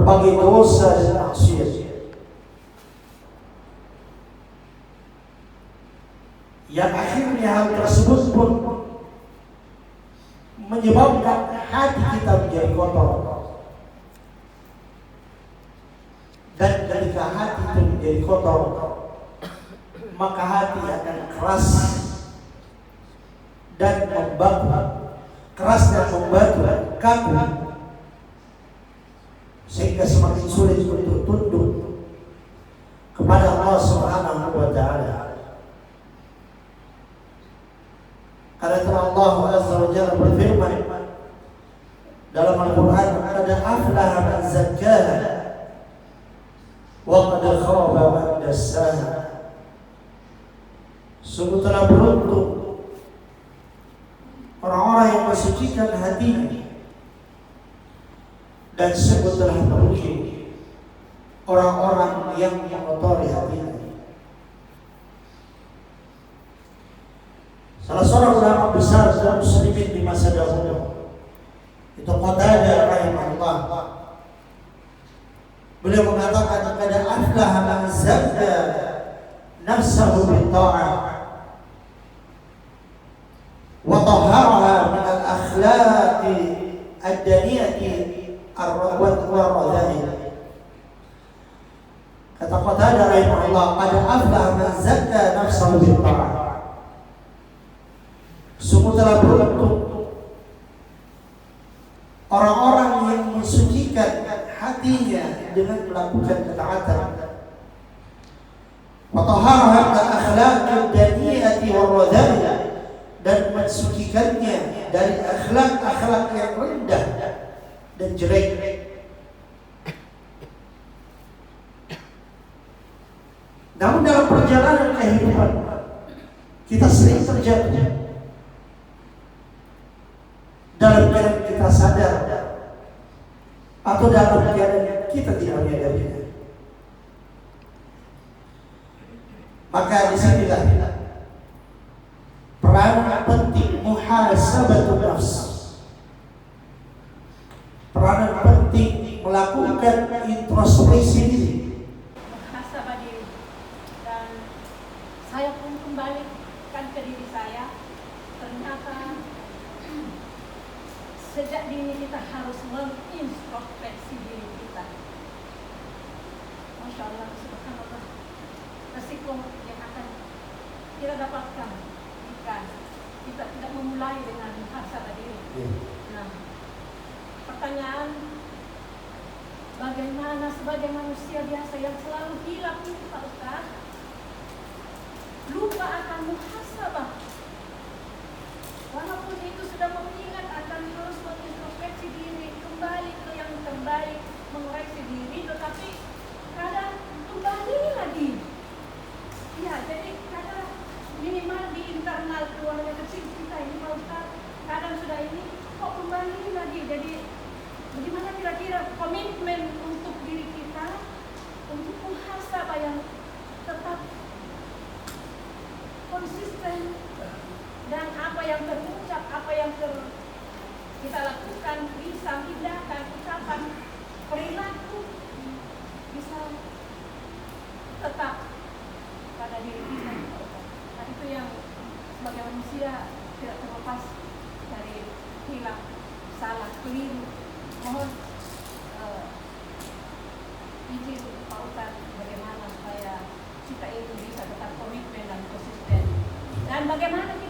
berbagai dosa dan maksiat yang akhirnya hal tersebut pun menyebabkan hati kita menjadi kotor. Dan ketika hati itu menjadi kotor, maka hati akan keras dan membatu, kaku, sehingga semakin sulit untuk tunduk kepada Allah Subhanahu wa Ta'ala. Karena Allah Azza wa Jalla berfirman dalam Al-Quran, "Qad aflaha man zakkaha wa qad khaba man dassaha." Sungguh telah beruntung orang-orang yang mensucikan hatinya, dan sungguh telah merugi orang-orang yang mengotori hatinya. Salah seorang ulama besar kaum muslimin di masa dahulu, itu Qatadah rahimahullah, beliau mengatakan, "Qad aflaha man zakka nafsahu bi-tha'ah wa tahharaha min al-akhlaqi ad-daniyati ar-radha'il." Kata Qatadah rahimahullah, "Qad aflaha man zakka nafsahu bi-tha'ah." Sungguh telah beruntung orang-orang yang mensucikan hatinya dengan melakukan ketaatan. Wa tahharaha min al-akhlaqi ad-daniyati war-radha'il, dan mensucikannya dari akhlak-akhlak yang rendah dan jelek. Namun dalam perjalanan kehidupan kita sering terjatuh dalam keadaan kita sadar atau dalam keadaan kita tidak menyadarinya. Maka disinilah peran penting muhasabatun nafs, peran penting melakukan introspeksi diri. Muhasabah diri, dan saya pun kembalikan ke diri saya. Ternyata sejak dini kita harus mengintrospeksi diri kita. Masya Allah, subhanallah, resiko yang akan kita dapatkan jika kita tidak memulai dengan muhasabah diri. Nah, pertanyaan, bagaimana sebagai manusia biasa yang selalu hilaf ini, Pak Ustaz, lupa akan muhasabah. Walaupun itu sudah mengingat akan harus mengintrospeksi diri, kembali ke yang terbaik, mengoreksi diri, tetapi kadang kembali lagi. Ya, jadi kadang minimal di internal keluarga kecil kita ini, Pak Ustaz, kadang sudah ini, kok kembali lagi. Jadi bagaimana kira-kira komitmen untuk diri kita, untuk muhasabah yang tetap konsisten, dan apa yang terucap, apa yang kita lakukan, bisa tindakan, ucapan, perilaku bisa tetap pada diri kita. Nah, itu yang sebagai manusia tidak terlepas dari hilaf, salah, keliru. Mohon izin Pak Ustaz, bagaimana supaya kita ini bisa tetap komitmen dan konsisten, dan bagaimana kita